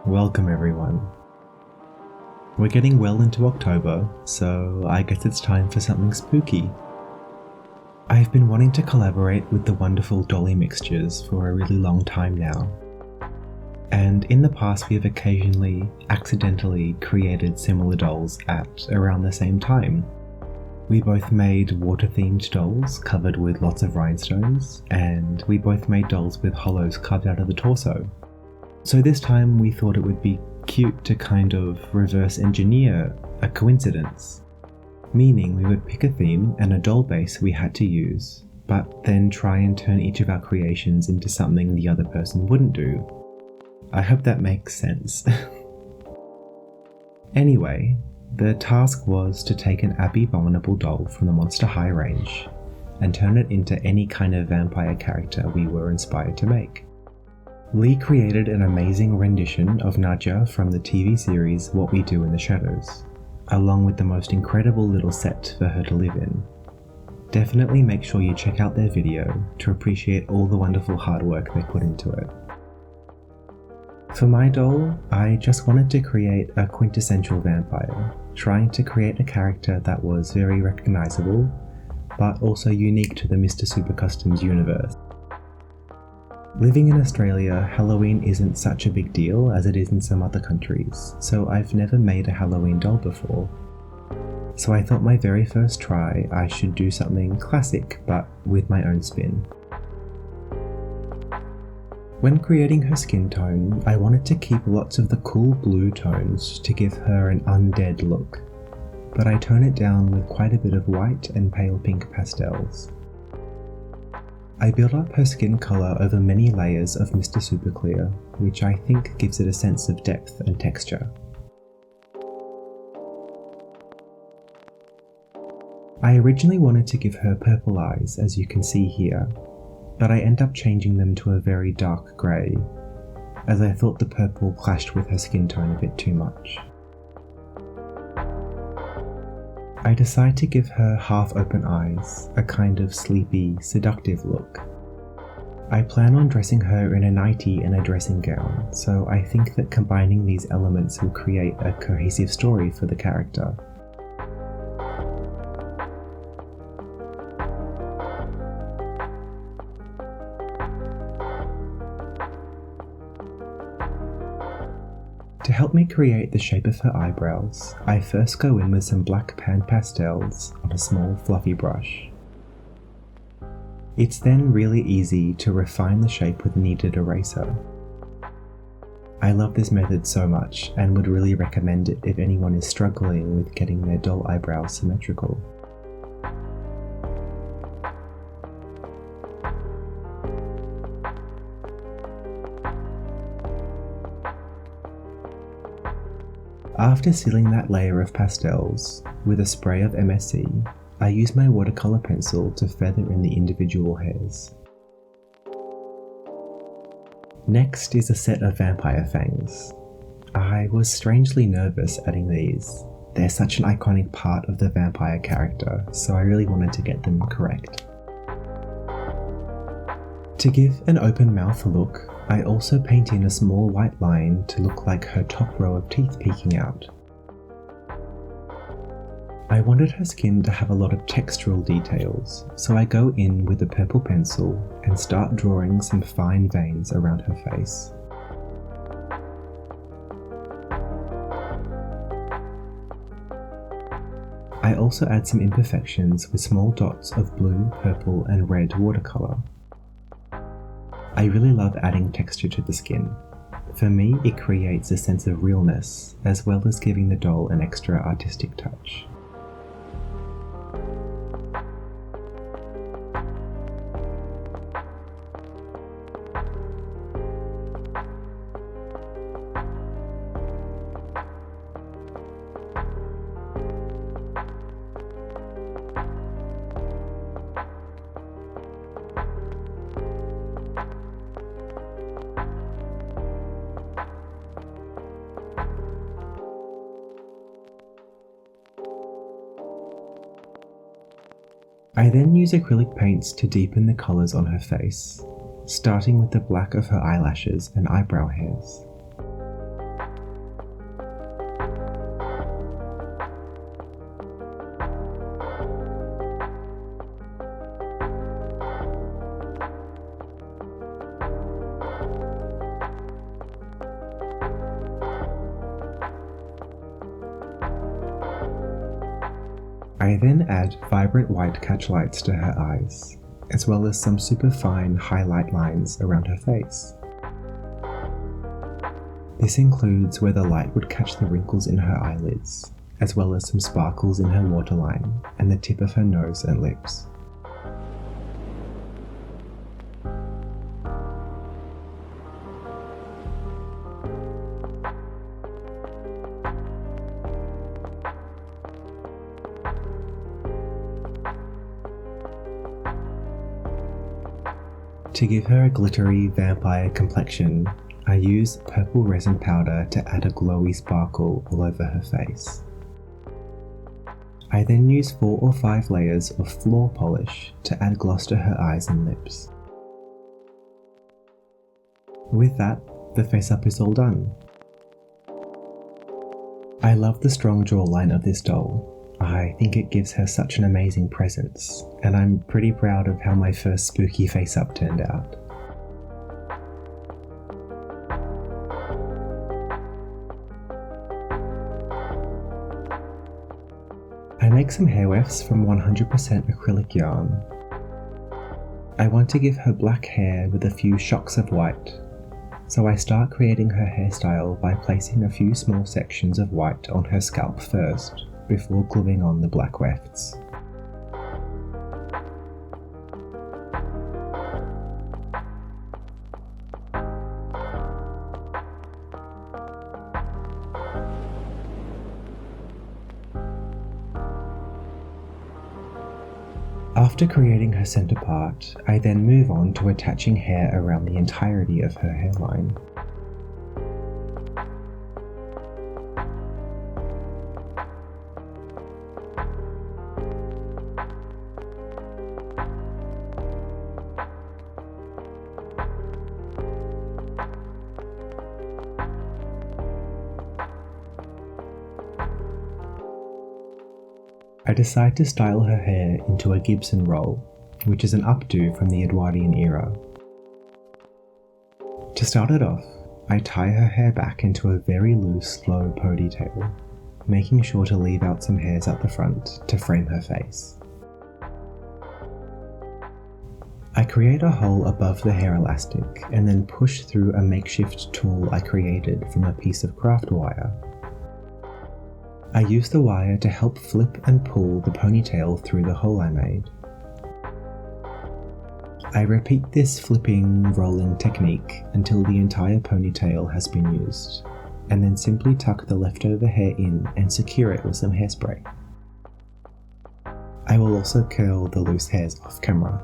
Welcome everyone. We're getting well into October, so I guess it's time for something spooky. I've been wanting to collaborate with the wonderful Dollee Mixtures for a really long time now. And in the past we have occasionally accidentally created similar dolls at around the same time. We both made water-themed dolls covered with lots of rhinestones, and we both made dolls with hollows carved out of the torso. So this time we thought it would be cute to kind of reverse engineer a coincidence. Meaning we would pick a theme and a doll base we had to use, but then try and turn each of our creations into something the other person wouldn't do. I hope that makes sense. Anyway, the task was to take an Abbey Bominable doll from the Monster High range and turn it into any kind of vampire character we were inspired to make. Lee created an amazing rendition of Nadja from the TV series What We Do in the Shadows, along with the most incredible little set for her to live in. Definitely make sure you check out their video to appreciate all the wonderful hard work they put into it. For my doll, I just wanted to create a quintessential vampire, trying to create a character that was very recognizable, but also unique to the Mr. Super Customs universe. Living in Australia, Halloween isn't such a big deal as it is in some other countries, so I've never made a Halloween doll before. So I thought my very first try I should do something classic, but with my own spin. When creating her skin tone, I wanted to keep lots of the cool blue tones to give her an undead look, but I tone it down with quite a bit of white and pale pink pastels. I built up her skin colour over many layers of Mr. Super Clear, which I think gives it a sense of depth and texture. I originally wanted to give her purple eyes, as you can see here, but I end up changing them to a very dark grey, as I thought the purple clashed with her skin tone a bit too much. I decide to give her half-open eyes, a kind of sleepy, seductive look. I plan on dressing her in a nightie and a dressing gown, so I think that combining these elements will create a cohesive story for the character. To help me create the shape of her eyebrows, I first go in with some black pan pastels on a small fluffy brush. It's then really easy to refine the shape with a kneaded eraser. I love this method so much and would really recommend it if anyone is struggling with getting their doll eyebrows symmetrical. After sealing that layer of pastels with a spray of MSC, I use my watercolour pencil to feather in the individual hairs. Next is a set of vampire fangs. I was strangely nervous adding these. They're such an iconic part of the vampire character, so I really wanted to get them correct. To give an open mouth look, I also paint in a small white line to look like her top row of teeth peeking out. I wanted her skin to have a lot of textural details, so I go in with a purple pencil and start drawing some fine veins around her face. I also add some imperfections with small dots of blue, purple and red watercolour. I really love adding texture to the skin. For me, it creates a sense of realness, as well as giving the doll an extra artistic touch. I then use acrylic paints to deepen the colours on her face, starting with the black of her eyelashes and eyebrow hairs. I then add vibrant white catch lights to her eyes, as well as some super fine highlight lines around her face. This includes where the light would catch the wrinkles in her eyelids, as well as some sparkles in her waterline and the tip of her nose and lips. To give her a glittery vampire complexion, I use purple resin powder to add a glowy sparkle all over her face. I then use 4 or 5 layers of floor polish to add gloss to her eyes and lips. With that, the face up is all done. I love the strong jawline of this doll. I think it gives her such an amazing presence, and I'm pretty proud of how my first spooky face up turned out. I make some hair wefts from 100% acrylic yarn. I want to give her black hair with a few shocks of white, so I start creating her hairstyle by placing a few small sections of white on her scalp first, before gluing on the black wefts. After creating her center part, I then move on to attaching hair around the entirety of her hairline. I decide to style her hair into a Gibson roll, which is an updo from the Edwardian era. To start it off, I tie her hair back into a very loose, low ponytail, making sure to leave out some hairs at the front to frame her face. I create a hole above the hair elastic and then push through a makeshift tool I created from a piece of craft wire. I use the wire to help flip and pull the ponytail through the hole I made. I repeat this flipping, rolling technique until the entire ponytail has been used, and then simply tuck the leftover hair in and secure it with some hairspray. I will also curl the loose hairs off camera.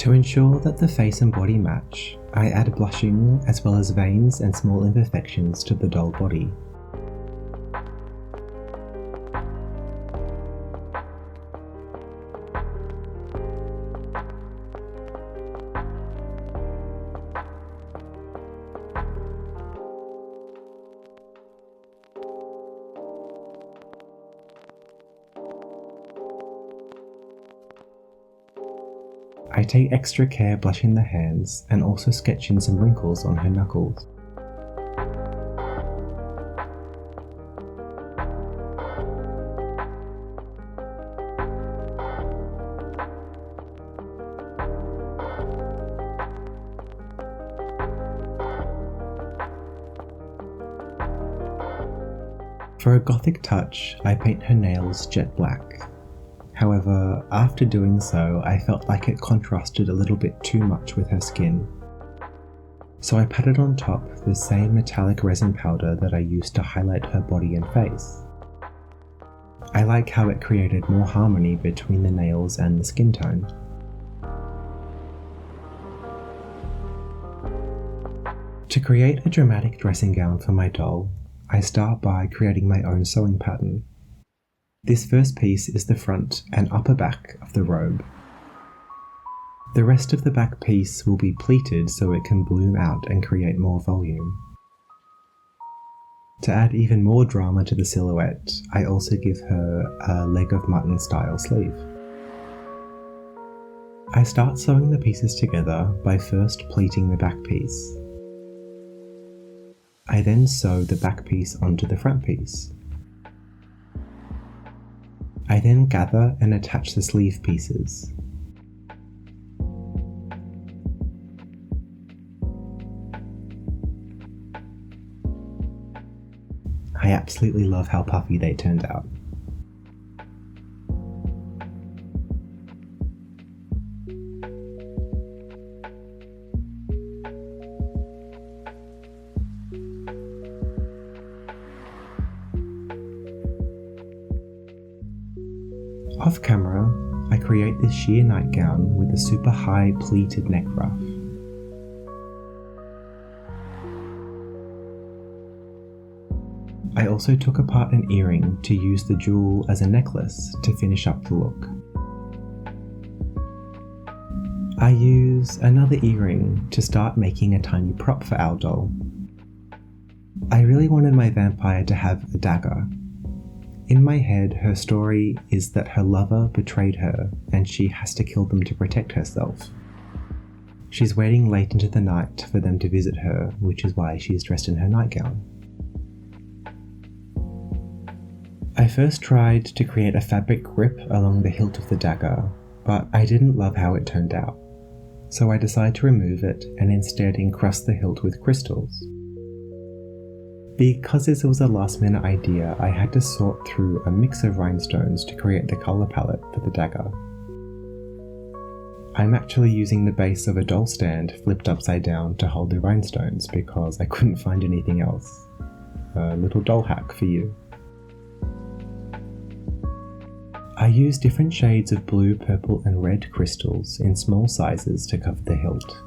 To ensure that the face and body match, I add blushing as well as veins and small imperfections to the doll body. I take extra care blushing the hands and also sketch in some wrinkles on her knuckles. For a gothic touch, I paint her nails jet black. However, after doing so, I felt like it contrasted a little bit too much with her skin. So I patted on top the same metallic resin powder that I used to highlight her body and face. I like how it created more harmony between the nails and the skin tone. To create a dramatic dressing gown for my doll, I start by creating my own sewing pattern. This first piece is the front and upper back of the robe. The rest of the back piece will be pleated so it can bloom out and create more volume. To add even more drama to the silhouette, I also give her a leg of mutton style sleeve. I start sewing the pieces together by first pleating the back piece. I then sew the back piece onto the front piece. I then gather and attach the sleeve pieces. I absolutely love how puffy they turned out. Off camera, I create this sheer nightgown with a super high pleated neck ruff. I also took apart an earring to use the jewel as a necklace to finish up the look. I use another earring to start making a tiny prop for our doll. I really wanted my vampire to have a dagger. In my head, her story is that her lover betrayed her and she has to kill them to protect herself. She's waiting late into the night for them to visit her, which is why she is dressed in her nightgown. I first tried to create a fabric grip along the hilt of the dagger, but I didn't love how it turned out, so I decided to remove it and instead encrust the hilt with crystals. Because this was a last minute idea, I had to sort through a mix of rhinestones to create the colour palette for the dagger. I'm actually using the base of a doll stand flipped upside down to hold the rhinestones because I couldn't find anything else. A little doll hack for you. I use different shades of blue, purple and red crystals in small sizes to cover the hilt.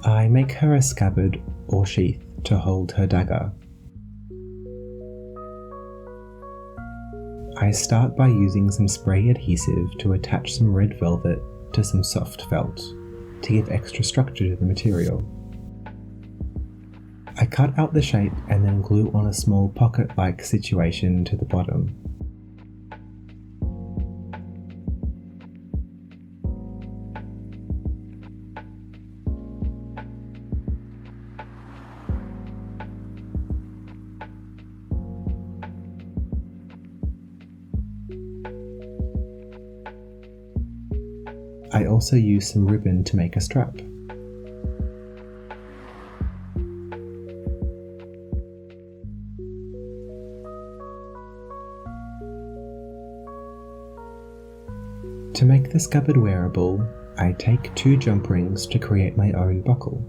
I make her a scabbard or sheath to hold her dagger. I start by using some spray adhesive to attach some red velvet to some soft felt to give extra structure to the material. I cut out the shape and then glue on a small pocket-like situation to the bottom. I also use some ribbon to make a strap. To make the scabbard wearable, I take 2 jump rings to create my own buckle.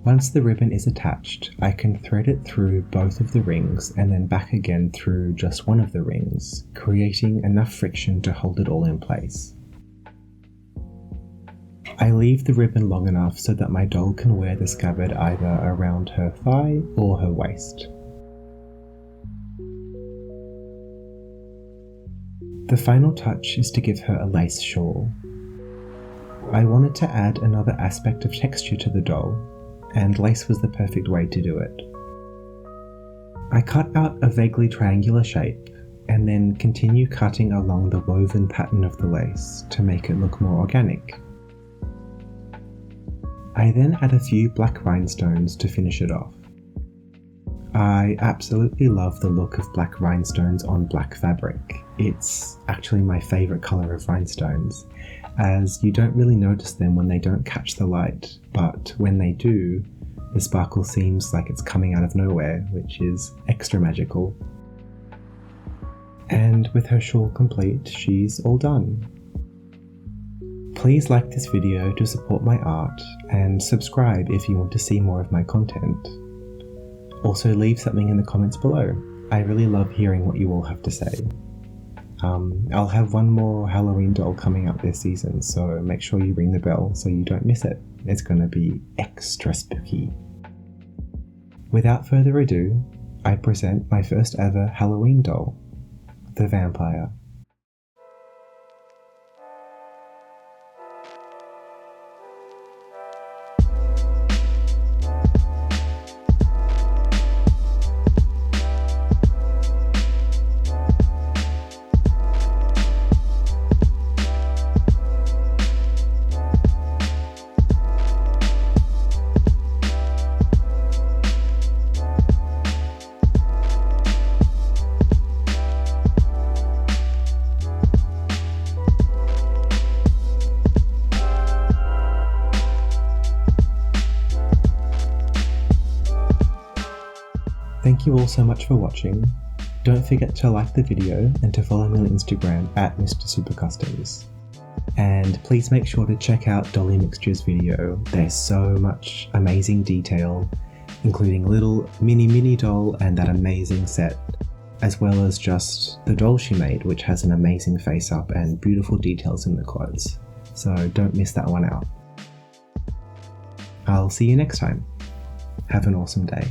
Once the ribbon is attached, I can thread it through both of the rings and then back again through just one of the rings, creating enough friction to hold it all in place. I leave the ribbon long enough so that my doll can wear the scabbard either around her thigh or her waist. The final touch is to give her a lace shawl. I wanted to add another aspect of texture to the doll, and lace was the perfect way to do it. I cut out a vaguely triangular shape and then continue cutting along the woven pattern of the lace to make it look more organic. I then add a few black rhinestones to finish it off. I absolutely love the look of black rhinestones on black fabric. It's actually my favourite colour of rhinestones, as you don't really notice them when they don't catch the light, but when they do, the sparkle seems like it's coming out of nowhere, which is extra magical. And with her shawl complete, she's all done. Please like this video to support my art, and subscribe if you want to see more of my content. Also leave something in the comments below. I really love hearing what you all have to say. I'll have one more Halloween doll coming up this season, so make sure you ring the bell so you don't miss it. It's gonna be extra spooky. Without further ado, I present my first ever Halloween doll, the vampire. Thank you all so much for watching. Don't forget to like the video and to follow me on Instagram at Mr. Super Customs. And please make sure to check out Dollee Mixtures' video. There's so much amazing detail, including a little mini doll and that amazing set, as well as just the doll she made, which has an amazing face up and beautiful details in the clothes. So don't miss that one out. I'll see you next time. Have an awesome day.